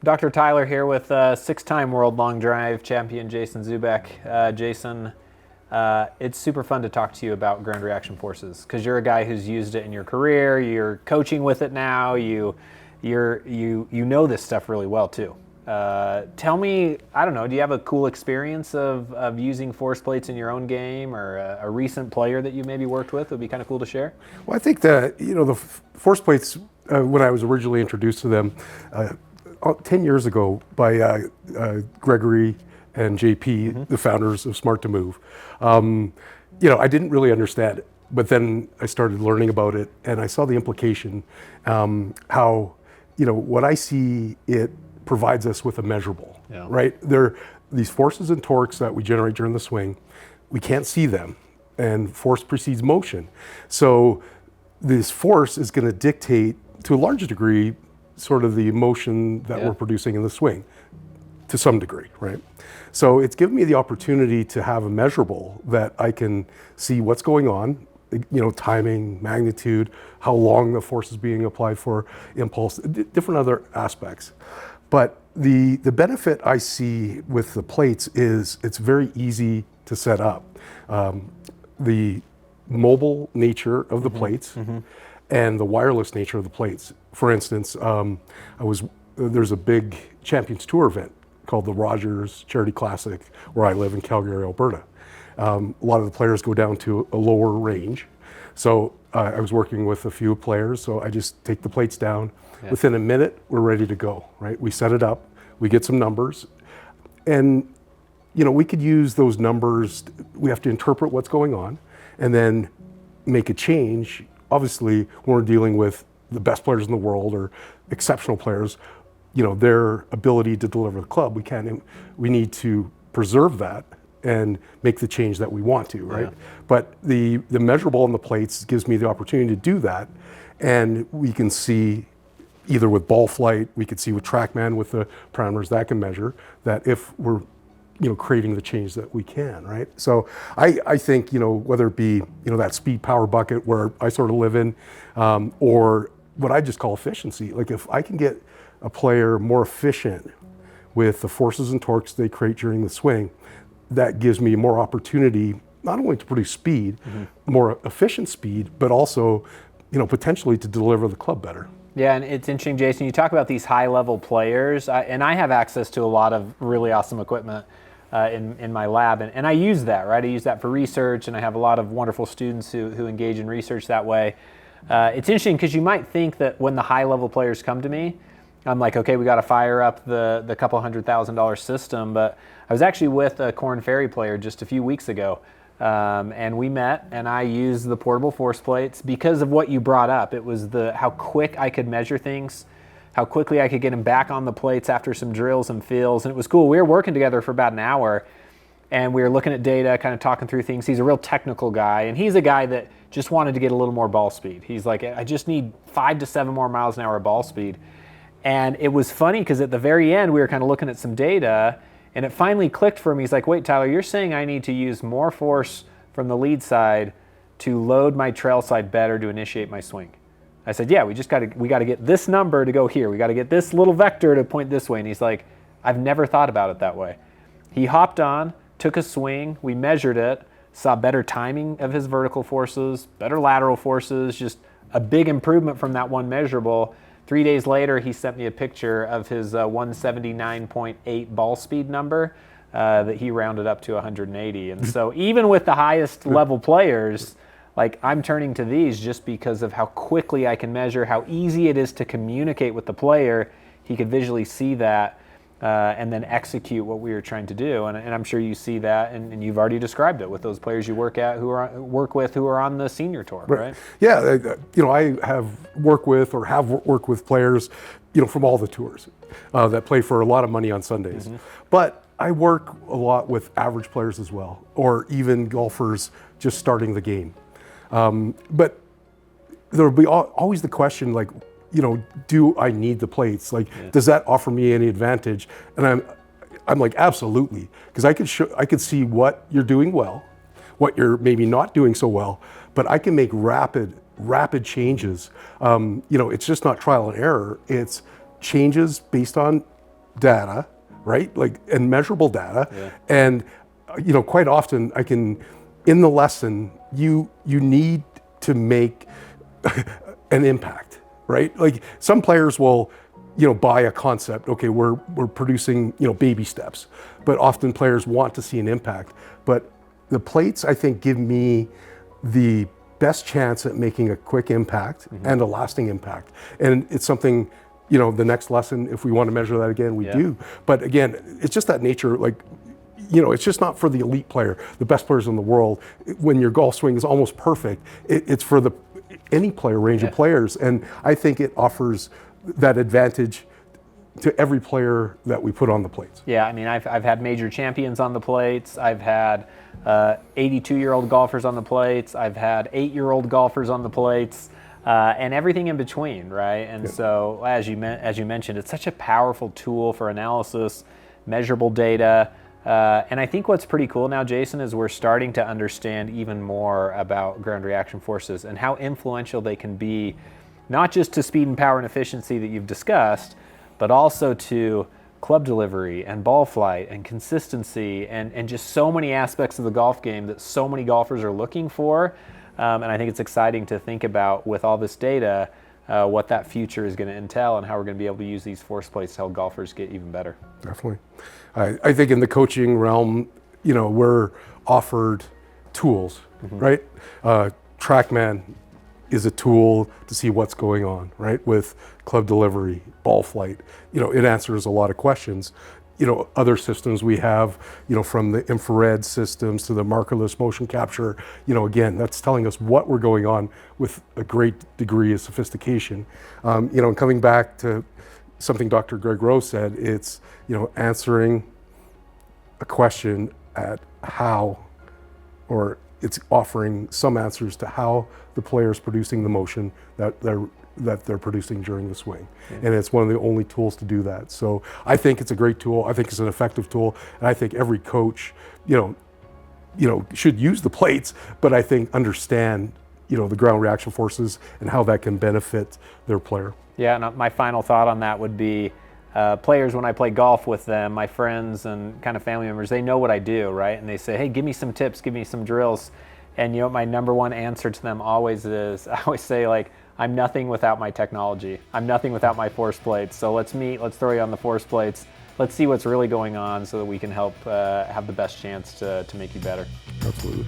Dr. Tyler here with six-time world long drive champion Jason Zuback. Jason, it's super fun to talk to you about ground reaction forces because you're a guy who's used it in your career. You're coaching with it now. You know this stuff really well too. Tell me, I don't know, do you have a cool experience of using force plates in your own game, or a recent player that you maybe worked with would be kind of cool to share? Well, I think that the force plates, when I was originally introduced to them 10 years ago by Gregory and JP, the founders of Smart to Move, I didn't really understand it, but then I started learning about it, and I saw the implication, how what I see, it provides us with a measurable, right? There, these forces and torques that we generate during the swing, we can't see them, and force precedes motion. So this force is going to dictate, to a large degree, sort of the motion that we're producing in the swing, to some degree, right? So it's given me the opportunity to have a measurable that I can see what's going on, timing, magnitude, how long the force is being applied for, impulse, different other aspects. But the benefit I see with the plates is it's very easy to set up. The mobile nature of the plates and the wireless nature of the plates. For instance, there's a big Champions Tour event called the Rogers Charity Classic where I live in Calgary, Alberta. A lot of the players go down to a lower range. So I was working with a few players, so I just take the plates down. Within a minute, we're ready to go, right? We set it up, we get some numbers, and we could use those numbers. We have to interpret what's going on and then make a change. Obviously, when we're dealing with the best players in the world or exceptional players, their ability to deliver the club, we need to preserve that and make the change that we want to, right? But the measurable on the plates gives me the opportunity to do that, and we can see either with ball flight, we could see with TrackMan with the parameters that can measure that if we're creating the change that we can, right? So I think, whether it be, that speed power bucket where I sort of live in, or what I just call efficiency. Like if I can get a player more efficient with the forces and torques they create during the swing, that gives me more opportunity, not only to produce speed, more efficient speed, but also, potentially to deliver the club better. Yeah, and it's interesting, Jason, you talk about these high-level players, and I have access to a lot of really awesome equipment in my lab, and I use that, right? I use that for research, and I have a lot of wonderful students who engage in research that way. It's interesting because you might think that when the high-level players come to me, I'm like, okay, we got to fire up the couple $100,000 system, but I was actually with a Korn Ferry player just a few weeks ago, and we met, and I used the portable force plates because of what you brought up. It was how quick I could measure things, how quickly I could get him back on the plates after some drills and feels, and it was cool. We were working together for about an hour, and we were looking at data, kind of talking through things. He's a real technical guy, and he's a guy that just wanted to get a little more ball speed. He's like, I just need 5 to 7 more miles an hour of ball speed. And it was funny because at the very end, we were kind of looking at some data, and it finally clicked for me. He's like, wait, Tyler, you're saying I need to use more force from the lead side to load my trail side better to initiate my swing. I said, yeah, we got to get this number to go here. We got to get this little vector to point this way. And he's like, I've never thought about it that way. He hopped on, took a swing, we measured it, saw better timing of his vertical forces, better lateral forces, just a big improvement from that one measurable. 3 days later, he sent me a picture of his 179.8 ball speed number that he rounded up to 180. And so even with the highest level players, like I'm turning to these just because of how quickly I can measure, how easy it is to communicate with the player. He could visually see that and then execute what we were trying to do. And I'm sure you see that, and you've already described it with those players you work with who are on the senior tour, right? Yeah, I have worked with players, from all the tours that play for a lot of money on Sundays. But I work a lot with average players as well, or even golfers just starting the game. But there'll be always the question, like, do I need the plates? Like, does that offer me any advantage? And I'm like, absolutely, because I could see what you're doing well, what you're maybe not doing so well, but I can make rapid changes. It's just not trial and error. It's changes based on data, right? Like, and measurable data. Yeah. And, quite often in the lesson, you need to make an impact, right? Like some players will, buy a concept. Okay, we're producing, baby steps, but often players want to see an impact. But the plates, I think, give me the best chance at making a quick impact and a lasting impact. And it's something, the next lesson, if we want to measure that again, we do. But again, it's just that nature, like, it's just not for the elite player, the best players in the world. When your golf swing is almost perfect, it's for any player, range of players. And I think it offers that advantage to every player that we put on the plates. Yeah, I mean, I've had major champions on the plates. I've had 82-year-old golfers on the plates. I've had 8-year-old golfers on the plates, and everything in between, right? And so, as you mentioned, it's such a powerful tool for analysis, measurable data. And I think what's pretty cool now, Jason, is we're starting to understand even more about ground reaction forces and how influential they can be, not just to speed and power and efficiency that you've discussed, but also to club delivery and ball flight and consistency and just so many aspects of the golf game that so many golfers are looking for. And I think it's exciting to think about, with all this data, what that future is going to entail and how we're going to be able to use these force plates to help golfers get even better. Definitely. I think in the coaching realm, we're offered tools, right? TrackMan is a tool to see what's going on, right? With club delivery, ball flight, it answers a lot of questions. Other systems we have, from the infrared systems to the markerless motion capture, again, that's telling us what we're going on with a great degree of sophistication. And coming back to something Dr. Greg Rose said, it's, answering a question at how, or it's offering some answers to how the player is producing the motion that they're producing during the swing. And it's one of the only tools to do that. So I think it's a great tool. I think it's an effective tool. And I think every coach, should use the plates, but I think understand, the ground reaction forces and how that can benefit their player. Yeah, and my final thought on that would be, players, when I play golf with them, my friends and kind of family members, they know what I do, right? And they say, hey, give me some tips, give me some drills. And my number one answer to them always is, I always say, like, I'm nothing without my technology. I'm nothing without my force plates. So let's meet, let's throw you on the force plates. Let's see what's really going on so that we can help have the best chance to make you better. Absolutely.